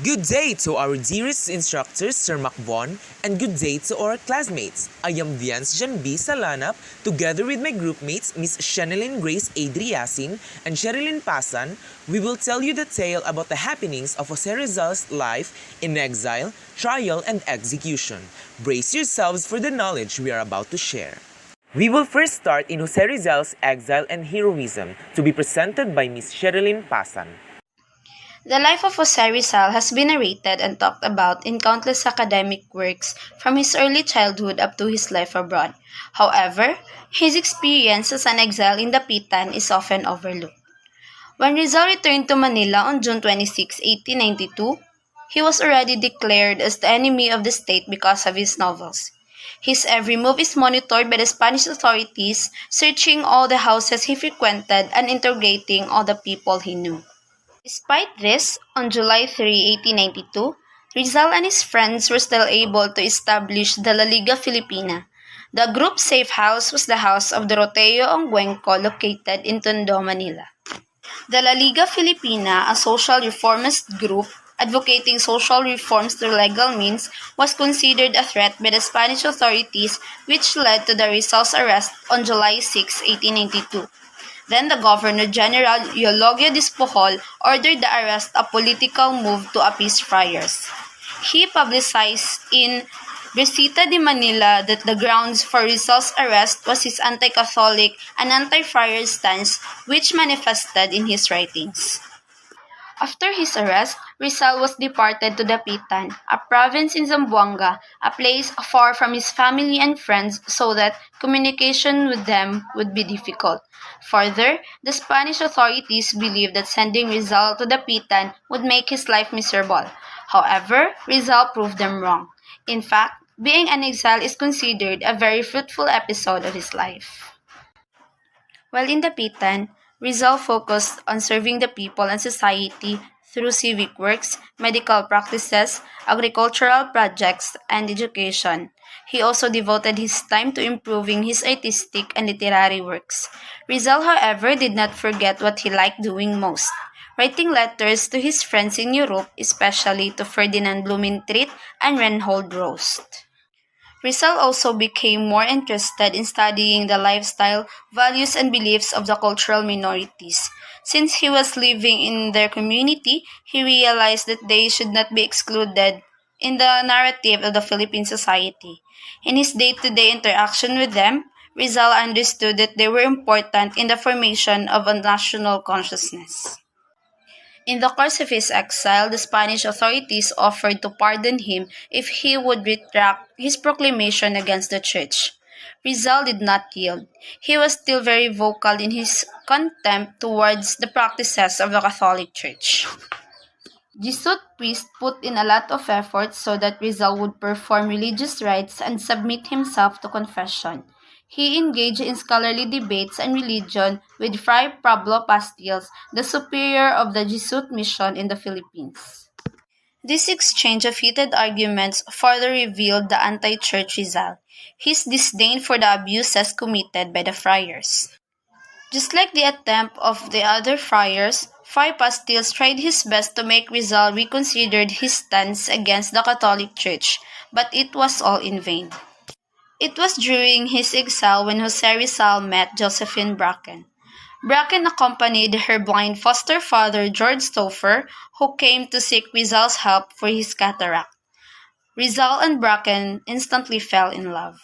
Good day to our dearest instructors, Sir Macbon, and good day to our classmates. I am Vians Janbi Salanap, together with my groupmates, Miss Shanelyn Grace Adriasin and Sherilyn Pasan. We will tell you the tale about the happenings of Jose Rizal's life in exile, trial, and execution. Brace yourselves for the knowledge we are about to share. We will first start in Jose Rizal's exile and heroism, to be presented by Miss Sherilyn Pasan. The life of Jose Rizal has been narrated and talked about in countless academic works from his early childhood up to his life abroad. However, his experience as an exile in Dapitan is often overlooked. When Rizal returned to Manila on June 26, 1892, he was already declared as the enemy of the state because of his novels. His every move is monitored by the Spanish authorities, searching all the houses he frequented and interrogating all the people he knew. Despite this, on July 3, 1892, Rizal and his friends were still able to establish the La Liga Filipina. The group's safe house was the house of Doroteo Ongüenco located in Tondo, Manila. The La Liga Filipina, a social reformist group advocating social reforms through legal means, was considered a threat by the Spanish authorities, which led to the Rizal's arrest on July 6, 1892. Then the Governor-General Eulogio Despujol ordered the arrest, a political move to appease friars. He publicized in Visita de Manila that the grounds for Rizal's arrest was his anti-Catholic and anti-friar stance, which manifested in his writings. After his arrest, Rizal was deported to Dapitan, a province in Zamboanga, a place far from his family and friends so that communication with them would be difficult. Further, the Spanish authorities believed that sending Rizal to Dapitan would make his life miserable. However, Rizal proved them wrong. In fact, being an exile is considered a very fruitful episode of his life. While in Dapitan, Rizal focused on serving the people and society through civic works, medical practices, agricultural projects, and education. He also devoted his time to improving his artistic and literary works. Rizal, however, did not forget what he liked doing most: writing letters to his friends in Europe, especially to Ferdinand Blumentritt and Reinhold Rost. Rizal also became more interested in studying the lifestyle, values, and beliefs of the cultural minorities. Since he was living in their community, he realized that they should not be excluded in the narrative of the Philippine society. In his day-to-day interaction with them, Rizal understood that they were important in the formation of a national consciousness. In the course of his exile, the Spanish authorities offered to pardon him if he would retract his proclamation against the church. Rizal did not yield. He was still very vocal in his contempt towards the practices of the Catholic Church. Jesuit priests put in a lot of effort so that Rizal would perform religious rites and submit himself to confession. He engaged in scholarly debates on religion with Fray Pablo Pastilles, the superior of the Jesuit mission in the Philippines. This exchange of heated arguments further revealed the anti-church Rizal, his disdain for the abuses committed by the friars. Just like the attempt of the other friars, Fray Pastilles tried his best to make Rizal reconsider his stance against the Catholic Church, but it was all in vain. It was during his exile when Jose Rizal met Josephine Bracken. Bracken accompanied her blind foster father George Stauffer, who came to seek Rizal's help for his cataract. Rizal and Bracken instantly fell in love.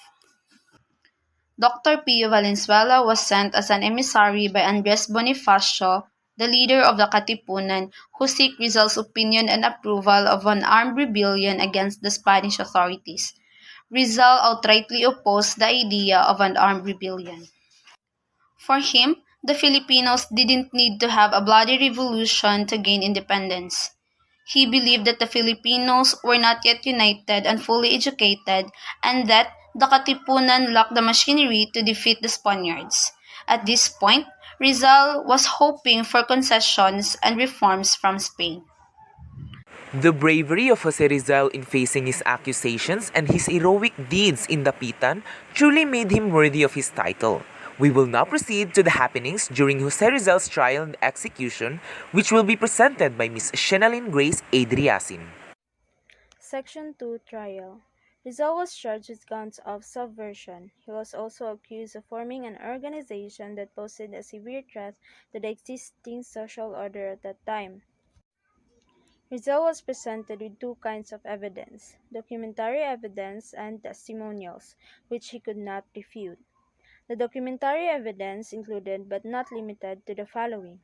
Dr. Pio Valenzuela was sent as an emissary by Andres Bonifacio, the leader of the Katipunan, who sought Rizal's opinion and approval of an armed rebellion against the Spanish authorities. Rizal outrightly opposed the idea of an armed rebellion. For him, the Filipinos didn't need to have a bloody revolution to gain independence. He believed that the Filipinos were not yet united and fully educated, and that the Katipunan lacked the machinery to defeat the Spaniards. At this point, Rizal was hoping for concessions and reforms from Spain. The bravery of Jose Rizal in facing his accusations and his heroic deeds in Dapitan truly made him worthy of his title. We will now proceed to the happenings during Jose Rizal's trial and execution, which will be presented by Miss Shenaline Grace Adriasin. Section 2 Trial. Rizal was charged with counts of subversion. He was also accused of forming an organization that posed a severe threat to the existing social order at that time. Rizal was presented with two kinds of evidence: documentary evidence and testimonials, which he could not refute. The documentary evidence included but not limited to the following: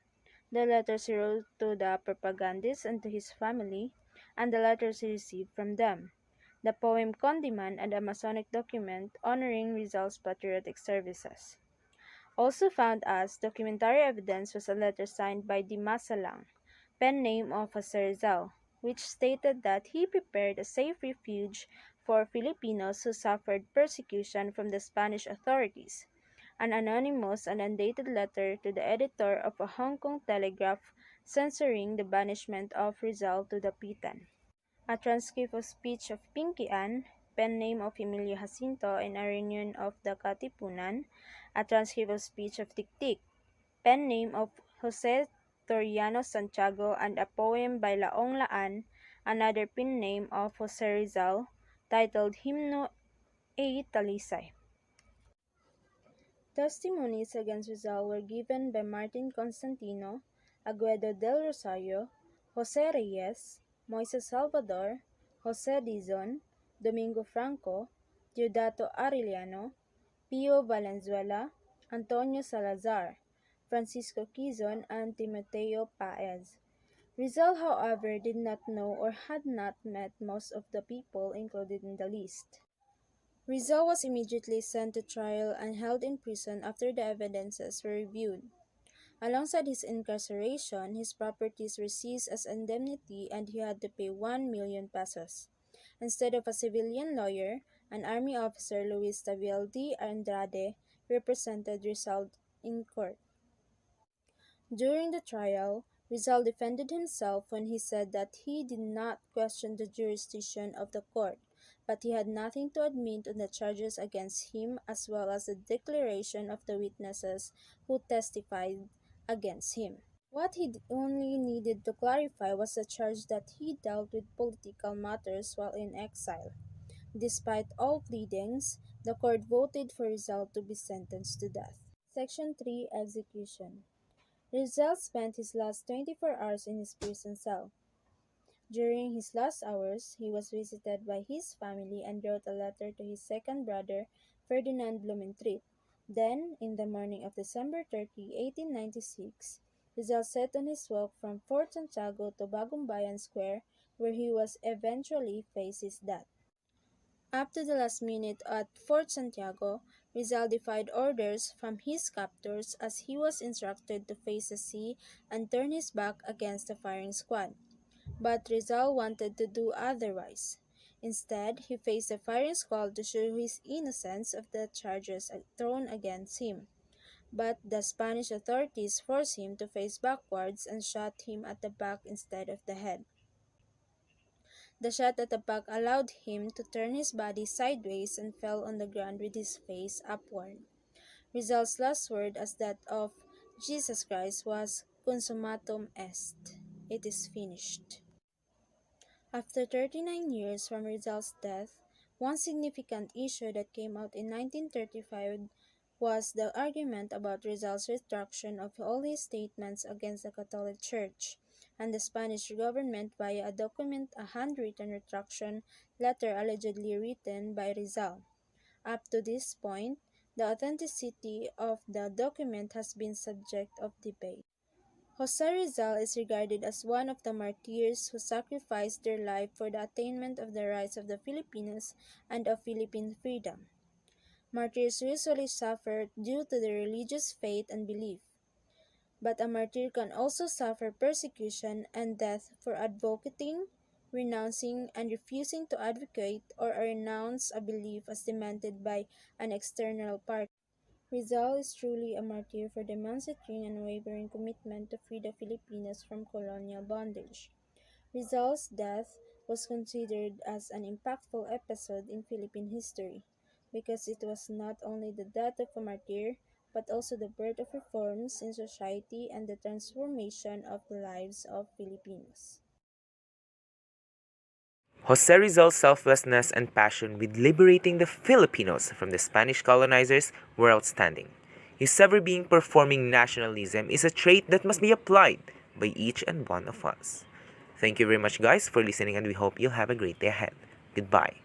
the letters he wrote to the propagandists and to his family, and the letters he received from them, the poem Condiman, and a Masonic document honoring Rizal's patriotic services. Also found as documentary evidence was a letter signed by Di Masalang, pen name of Jose Rizal, which stated that he prepared a safe refuge for Filipinos who suffered persecution from the Spanish authorities. An anonymous and undated letter to the editor of a Hong Kong telegraph censoring the banishment of Rizal to the Pitan. A transcript of speech of Pinky Ann, pen name of Emilio Jacinto in a reunion of the Katipunan, a transcript of speech of Tiktik, pen name of Jose Toriano Santiago, and a poem by Laong Laan, another pen name of Jose Rizal, titled Himno a Talisay. Testimonies against Rizal were given by Martin Constantino, Aguedo del Rosario, Jose Reyes, Moises Salvador, Jose Dizon, Domingo Franco, Diodato Arellano, Pio Valenzuela, Antonio Salazar, Francisco Quizon, and Timoteo Paez. Rizal, however, did not know or had not met most of the people included in the list. Rizal was immediately sent to trial and held in prison after the evidences were reviewed. Alongside his incarceration, his properties were seized as indemnity and he had to pay 1 million pesos. Instead of a civilian lawyer, an army officer, Luis Tabiel de Andrade, represented Rizal in court. During the trial, Rizal defended himself when he said that he did not question the jurisdiction of the court, but he had nothing to admit on the charges against him as well as the declaration of the witnesses who testified against him. What only needed to clarify was the charge that he dealt with political matters while in exile. Despite all pleadings, the court voted for Rizal to be sentenced to death. Section 3 Execution. Rizal spent his last 24 hours in his prison cell. During his last hours, he was visited by his family and wrote a letter to his second brother, Ferdinand Blumentritt. Then, in the morning of December 30, 1896, Rizal set on his walk from Fort Santiago to Bagumbayan Square, where he was eventually faced his death. Up to the last minute at Fort Santiago, Rizal defied orders from his captors as he was instructed to face the sea and turn his back against the firing squad. But Rizal wanted to do otherwise. Instead, he faced the firing squad to show his innocence of the charges thrown against him. But the Spanish authorities forced him to face backwards and shot him at the back instead of the head. The shot at the back allowed him to turn his body sideways and fell on the ground with his face upward. Rizal's last word, as that of Jesus Christ, was "Consummatum est." It is finished. After 39 years from Rizal's death, one significant issue that came out in 1935 was the argument about Rizal's retraction of all his statements against the Catholic Church and the Spanish government via a document, a handwritten retraction letter allegedly written by Rizal. Up to this point, the authenticity of the document has been subject of debate. Jose Rizal is regarded as one of the martyrs who sacrificed their life for the attainment of the rights of the Filipinos and of Philippine freedom. Martyrs usually suffer due to their religious faith and belief, but a martyr can also suffer persecution and death for advocating, renouncing, and refusing to advocate or renounce a belief as demanded by an external party. Rizal is truly a martyr for demonstrating an unwavering commitment to free the Filipinos from colonial bondage. Rizal's death was considered as an impactful episode in Philippine history because it was not only the death of a martyr but also the birth of reforms in society and the transformation of the lives of Filipinos. Jose Rizal's selflessness and passion with liberating the Filipinos from the Spanish colonizers were outstanding. His ever being performing nationalism is a trait that must be applied by each and one of us. Thank you very much, guys, for listening, and we hope you'll have a great day ahead. Goodbye.